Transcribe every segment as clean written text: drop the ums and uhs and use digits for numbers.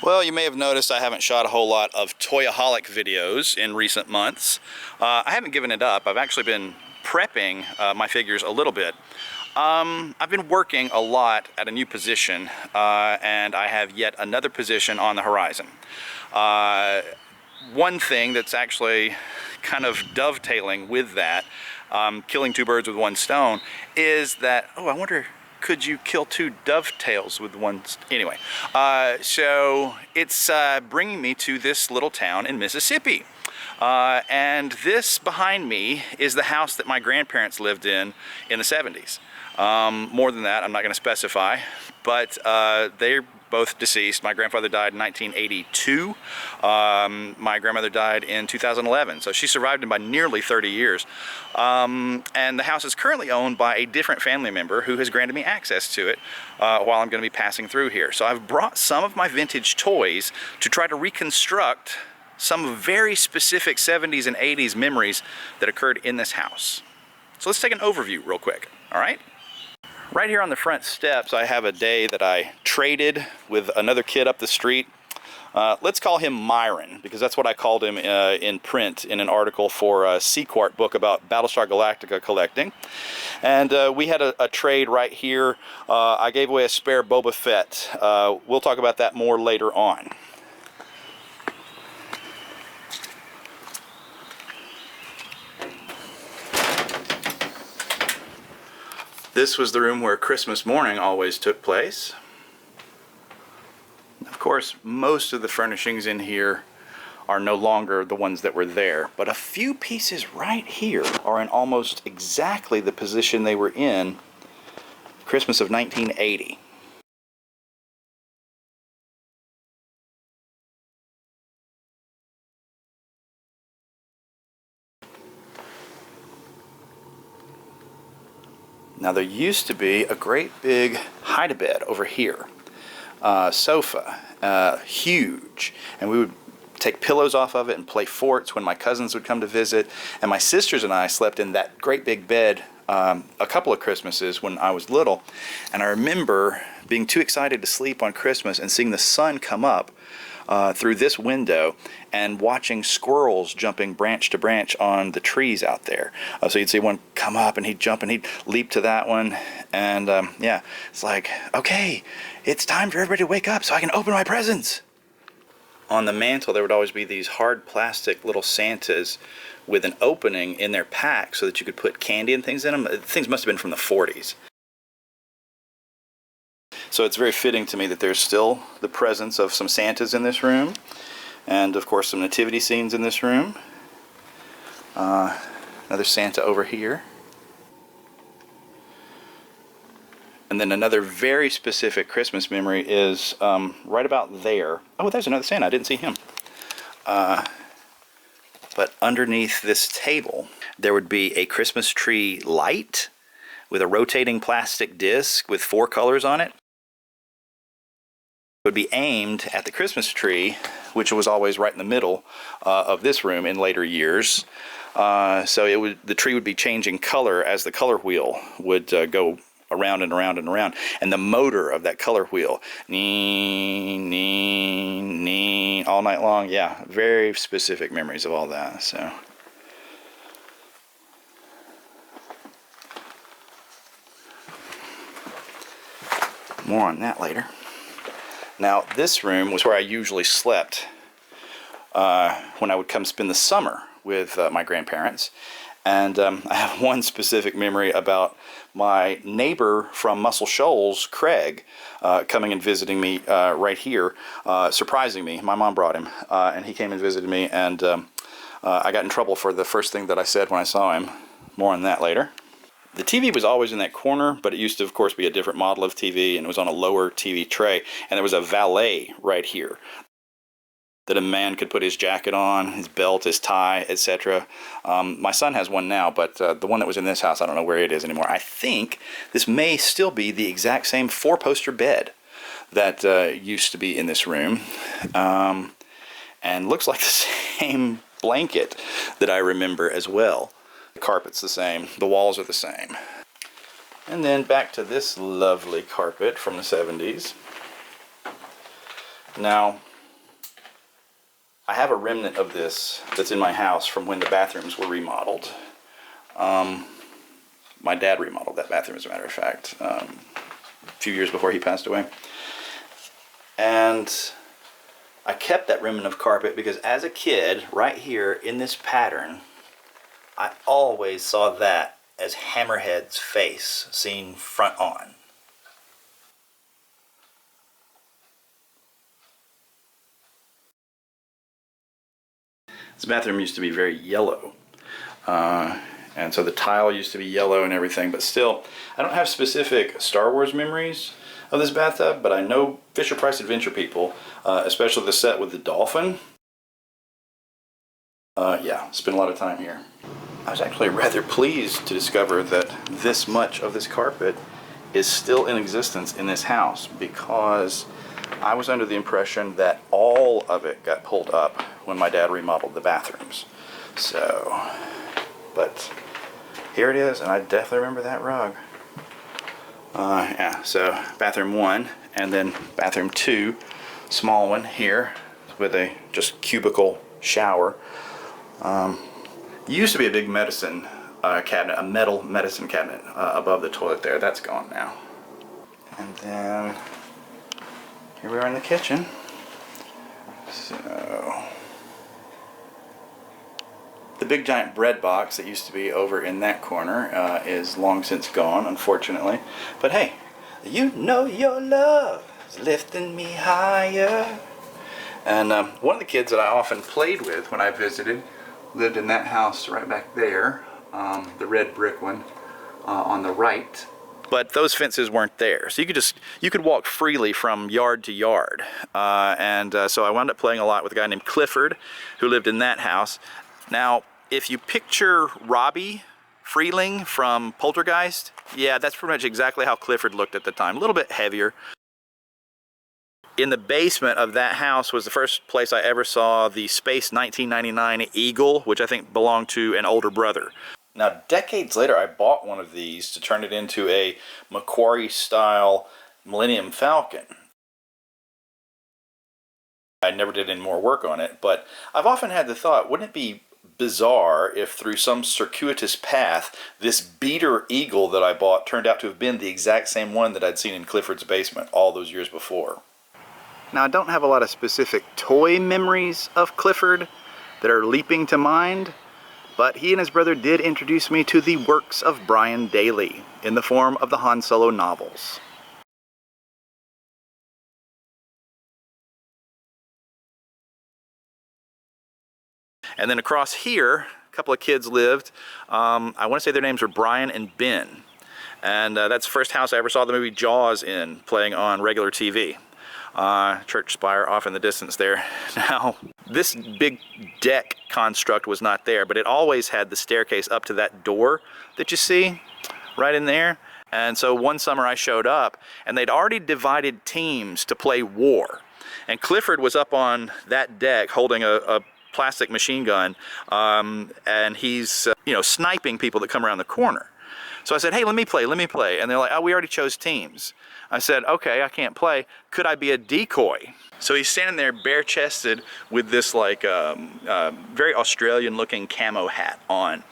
Well, you may have noticed I haven't shot a whole lot of Toyaholic videos in recent months. I haven't given it up. I've actually been prepping my figures a little bit. I've been working a lot at a new position, and I have yet another position on the horizon. One thing that's actually kind of dovetailing with that, killing two birds with one stone, is that, oh, I wonder, could you kill two dovetails with one? Anyway, so it's bringing me to this little town in Mississippi. And this behind me is the house that my grandparents lived in the 70s. More than that, I'm not going to specify, but they're both deceased. My grandfather died in 1982. My grandmother died in 2011, so she survived him by nearly 30 years. And the house is currently owned by a different family member who has granted me access to it while I'm going to be passing through here. So I've brought some of my vintage toys to try to reconstruct some very specific 70s and 80s memories that occurred in this house. So let's take an overview real quick, all right? Right here on the front steps, I have a day that I traded with another kid up the street. Let's call him Myron, because that's what I called him in print in an article for a Sequart book about Battlestar Galactica collecting. And we had a trade right here. I gave away a spare Boba Fett. We'll talk about that more later on. This was the room where Christmas morning always took place. Of course, most of the furnishings in here are no longer the ones that were there, but a few pieces right here are in almost exactly the position they were in Christmas of 1980. Now there used to be a great big hide-a-bed over here, sofa, huge, and we would take pillows off of it and play forts when my cousins would come to visit, and my sisters and I slept in that great big bed a couple of Christmases when I was little, and I remember being too excited to sleep on Christmas and seeing the sun come up through this window and watching squirrels jumping branch to branch on the trees out there. So you'd see one come up and he'd jump and he'd leap to that one, and yeah, it's like, okay, it's time for everybody to wake up so I can open my presents. On the mantle there would always be these hard plastic little Santas with an opening in their pack so that you could put candy and things in them. Things must have been from the 40s. So it's very fitting to me that there's still the presence of some Santas in this room, and of course some nativity scenes in this room. Another Santa over here. And then another very specific Christmas memory is right about there. Oh, there's another Santa. I didn't see him. But underneath this table, there would be a Christmas tree light with a rotating plastic disc with 4 colors on it. Would be aimed at the Christmas tree, which was always right in the middle of this room in later years. So the tree would be changing color as the color wheel would go around and around and around, and the motor of that color wheel, all night long. Yeah, very specific memories of all that. So. More on that later. Now, this room was where I usually slept when I would come spend the summer with my grandparents. And I have one specific memory about my neighbor from Muscle Shoals, Craig, coming and visiting me right here, surprising me. My mom brought him, and he came and visited me, and I got in trouble for the first thing that I said when I saw him. More on that later. The TV was always in that corner, but it used to, of course, be a different model of TV, and it was on a lower TV tray, and there was a valet right here that a man could put his jacket on, his belt, his tie, etc. My son has one now, but the one that was in this house, I don't know where it is anymore. I think this may still be the exact same 4-poster bed that used to be in this room, and looks like the same blanket that I remember as well. The carpet's the same, the walls are the same. And then back to this lovely carpet from the 70s. Now, I have a remnant of this that's in my house from when the bathrooms were remodeled. My dad remodeled that bathroom, as a matter of fact, a few years before he passed away. And I kept that remnant of carpet because as a kid, right here in this pattern, I always saw that as Hammerhead's face seen front on. This bathroom used to be very yellow. And so the tile used to be yellow and everything, but still, I don't have specific Star Wars memories of this bathtub, but I know Fisher-Price Adventure people, especially the set with the dolphin. Yeah, spent a lot of time here. I was actually rather pleased to discover that this much of this carpet is still in existence in this house, because I was under the impression that all of it got pulled up when my dad remodeled the bathrooms. So, but here it is, and I definitely remember that rug. Yeah, so bathroom 1, and then bathroom 2, small one here with a just cubicle shower. Used to be a big medicine cabinet, a metal medicine cabinet above the toilet there. That's gone now. And then here we are in the kitchen. So the big giant bread box that used to be over in that corner is long since gone, unfortunately. But hey, you know your love is lifting me higher. And one of the kids that I often played with when I visited lived in that house right back there, the red brick one on the right. But those fences weren't there, so you could walk freely from yard to yard. So I wound up playing a lot with a guy named Clifford, who lived in that house. Now, if you picture Robbie Freeling from Poltergeist, yeah, that's pretty much exactly how Clifford looked at the time. A little bit heavier. In the basement of that house was the first place I ever saw the Space 1999 Eagle, which I think belonged to an older brother. Now, decades later, I bought one of these to turn it into a Macquarie-style Millennium Falcon. I never did any more work on it, but I've often had the thought, wouldn't it be bizarre if through some circuitous path, this beater eagle that I bought turned out to have been the exact same one that I'd seen in Clifford's basement all those years before? Now, I don't have a lot of specific toy memories of Clifford that are leaping to mind, but he and his brother did introduce me to the works of Brian Daley in the form of the Han Solo novels. And then across here, a couple of kids lived. I want to say their names were Brian and Ben. And that's the first house I ever saw the movie Jaws in, playing on regular TV. Church spire off in the distance there. Now, this big deck construct was not there, but it always had the staircase up to that door that you see right in there. And so one summer I showed up, and they'd already divided teams to play war. And Clifford was up on that deck holding a plastic machine gun, and he's sniping people that come around the corner. So I said, hey, let me play. And they're like, oh, we already chose teams. I said, okay, I can't play. Could I be a decoy? So he's standing there bare-chested with this like very Australian-looking camo hat on.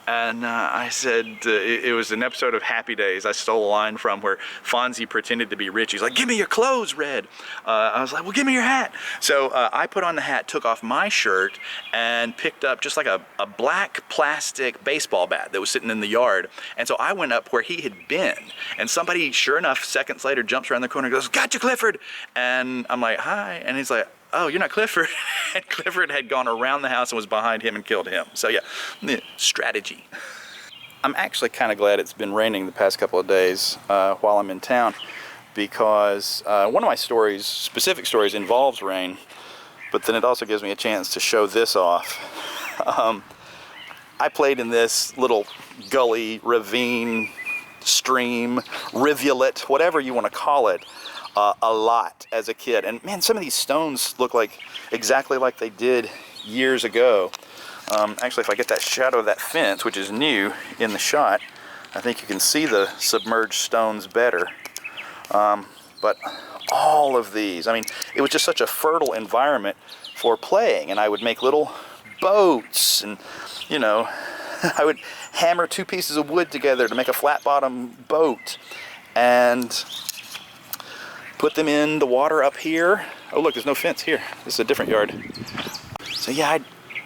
And I said, it was an episode of Happy Days I stole a line from where Fonzie pretended to be rich. He's like, give me your clothes, Red. I was like, well, give me your hat. So I put on the hat, took off my shirt, and picked up just like a black plastic baseball bat that was sitting in the yard. And so I went up where he had been. And somebody, sure enough, seconds later jumps around the corner and goes, gotcha, Clifford. And I'm like, hi. And he's like, oh, you're not Clifford. And Clifford had gone around the house and was behind him and killed him. So yeah, strategy. I'm actually kind of glad it's been raining the past couple of days while I'm in town, because one of my stories, specific stories, involves rain, but then it also gives me a chance to show this off. I played in this little gully, ravine, stream, rivulet, whatever you want to call it, a lot as a kid. And man, some of these stones look like exactly like they did years ago. Actually, if I get that shadow of that fence, which is new in the shot, I think you can see the submerged stones better. but all of these, I mean, it was just such a fertile environment for playing, and I would make little boats, and, you know, I would hammer 2 pieces of wood together to make a flat bottom boat, and put them in the water up here. Oh look, there's no fence here. This is a different yard. So yeah,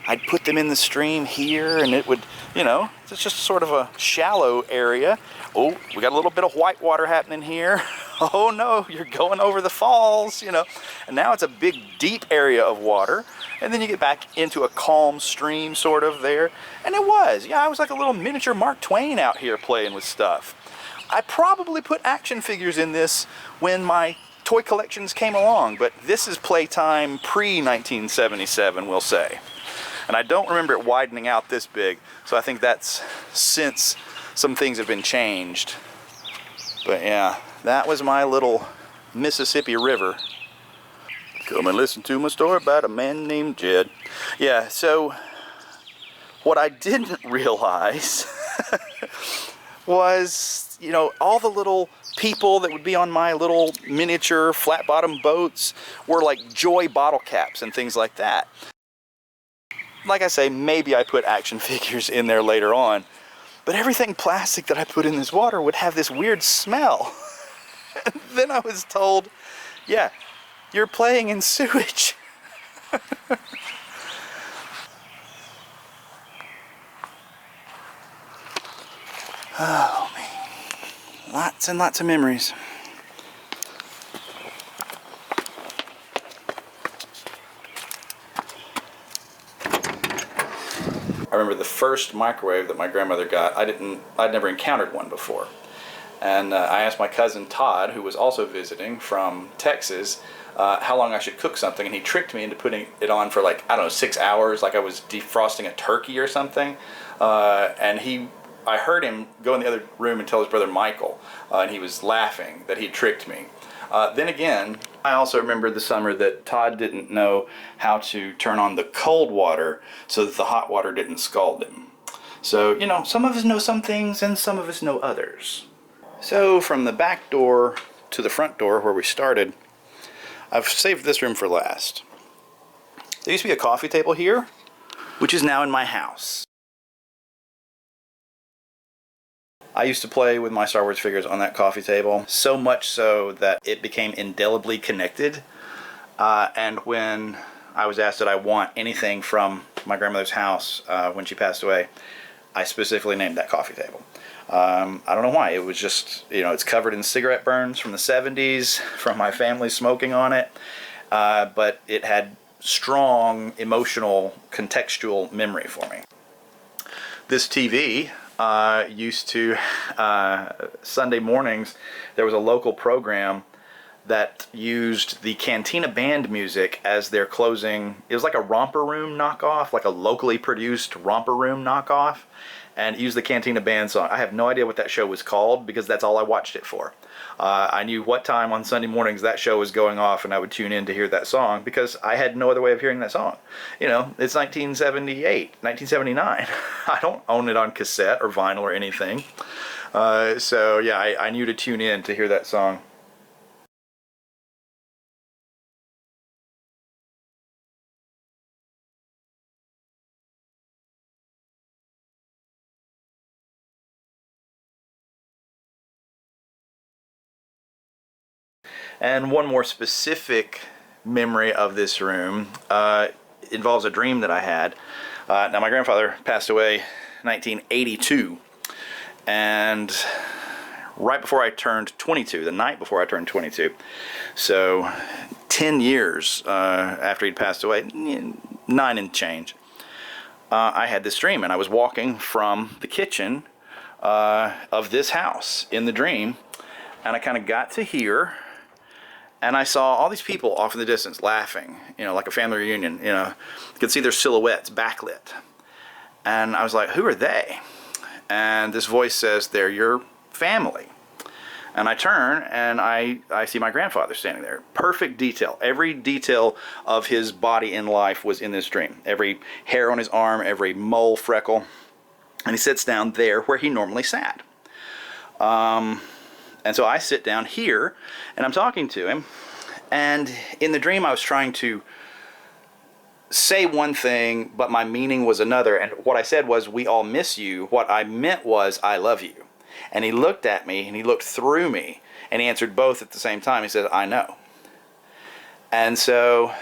I'd put them in the stream here, and it would, you know, it's just sort of a shallow area. Oh, we got a little bit of white water happening here. Oh no, you're going over the falls, you know. And now it's a big, deep area of water. And then you get back into a calm stream sort of there. And it was, yeah, I was like a little miniature Mark Twain out here playing with stuff. I probably put action figures in this when my toy collections came along, but this is playtime pre-1977, we'll say. And I don't remember it widening out this big, so I think that's since some things have been changed. But yeah, that was my little Mississippi River. Come and listen to my story about a man named Jed. Yeah, so what I didn't realize was, you know, all the little people that would be on my little miniature flat bottom boats were like Joy bottle caps and things like that. Like I say, maybe I put action figures in there later on, but everything plastic that I put in this water would have this weird smell. And then I was told, yeah, you're playing in sewage. Oh man, lots and lots of memories. I remember the first microwave that my grandmother got. I'd never encountered one before. And I asked my cousin Todd, who was also visiting from Texas, how long I should cook something, and he tricked me into putting it on for like, I don't know, 6 hours, like I was defrosting a turkey or something. I heard him go in the other room and tell his brother Michael, and he was laughing that he tricked me. Then again, I also remember the summer that Todd didn't know how to turn on the cold water so that the hot water didn't scald him. So, you know, some of us know some things and some of us know others. So from the back door to the front door where we started, I've saved this room for last. There used to be a coffee table here, which is now in my house. I used to play with my Star Wars figures on that coffee table, so much so that it became indelibly connected. And when I was asked did I want anything from my grandmother's house when she passed away, I specifically named that coffee table. I don't know why. It was just, you know, it's covered in cigarette burns from the 70s, from my family smoking on it. But it had strong emotional, contextual memory for me. This TV used to, Sunday mornings, there was a local program that used the Cantina Band music as their closing. It was like a Romper Room knockoff, like a locally produced Romper Room knockoff, and it used the Cantina Band song. I have no idea what that show was called because that's all I watched it for. I knew what time on Sunday mornings that show was going off, and I would tune in to hear that song because I had no other way of hearing that song. You know, it's 1978, 1979. I don't own it on cassette or vinyl or anything. So yeah, I knew to tune in to hear that song. And one more specific memory of this room involves a dream that I had. Now my grandfather passed away in 1982, and right before I turned 22, the night before I turned 22, so 10 years after he'd passed away, 9 and change, I had this dream, and I was walking from the kitchen of this house in the dream, and I kind of got to here, and I saw all these people off in the distance laughing, you know, like a family reunion, you know. You could see their silhouettes backlit. And I was like, who are they? And this voice says, they're your family. And I turn and I see my grandfather standing there. Perfect detail. Every detail of his body in life was in this dream. Every hair on his arm, every mole, freckle. And he sits down there where he normally sat. And so I sit down here and I'm talking to him, and in the dream I was trying to say one thing, but my meaning was another. And what I said was, we all miss you. What I meant was, I love you. And he looked at me, and he looked through me, and he answered both at the same time. He said, I know. And so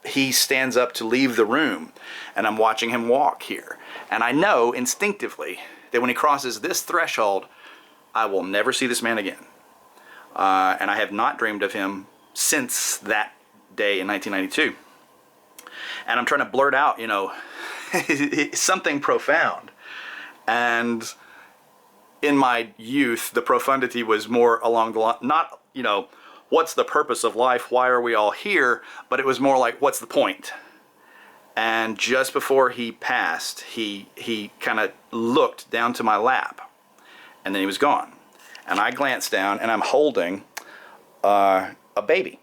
he stands up to leave the room, and I'm watching him walk here. And I know instinctively that when he crosses this threshold, I will never see this man again. And I have not dreamed of him since that day in 1992. And I'm trying to blurt out, you know, something profound. And in my youth, the profundity was more along the line, not, you know, what's the purpose of life? Why are we all here? But it was more like, what's the point? And just before he passed, he kind of looked down to my lap, and then he was gone. And I glanced down, and I'm holding a baby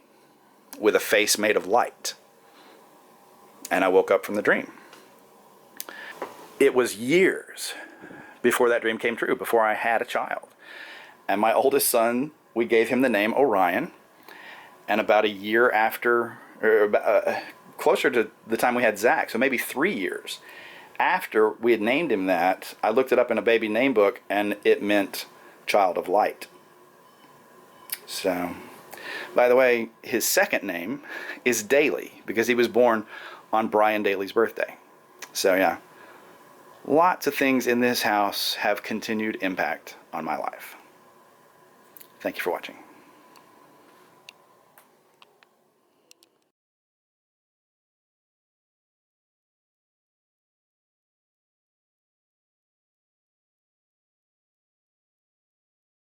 with a face made of light. And I woke up from the dream. It was years before that dream came true, before I had a child. And my oldest son, we gave him the name Orion. And about a year after, or closer to the time we had Zach, so maybe 3 years after we had named him that, I looked it up in a baby name book, and it meant child of light. So, by the way, his second name is Daly, because he was born on Brian Daly's birthday. So yeah, lots of things in this house have continued impact on my life. Thank you for watching.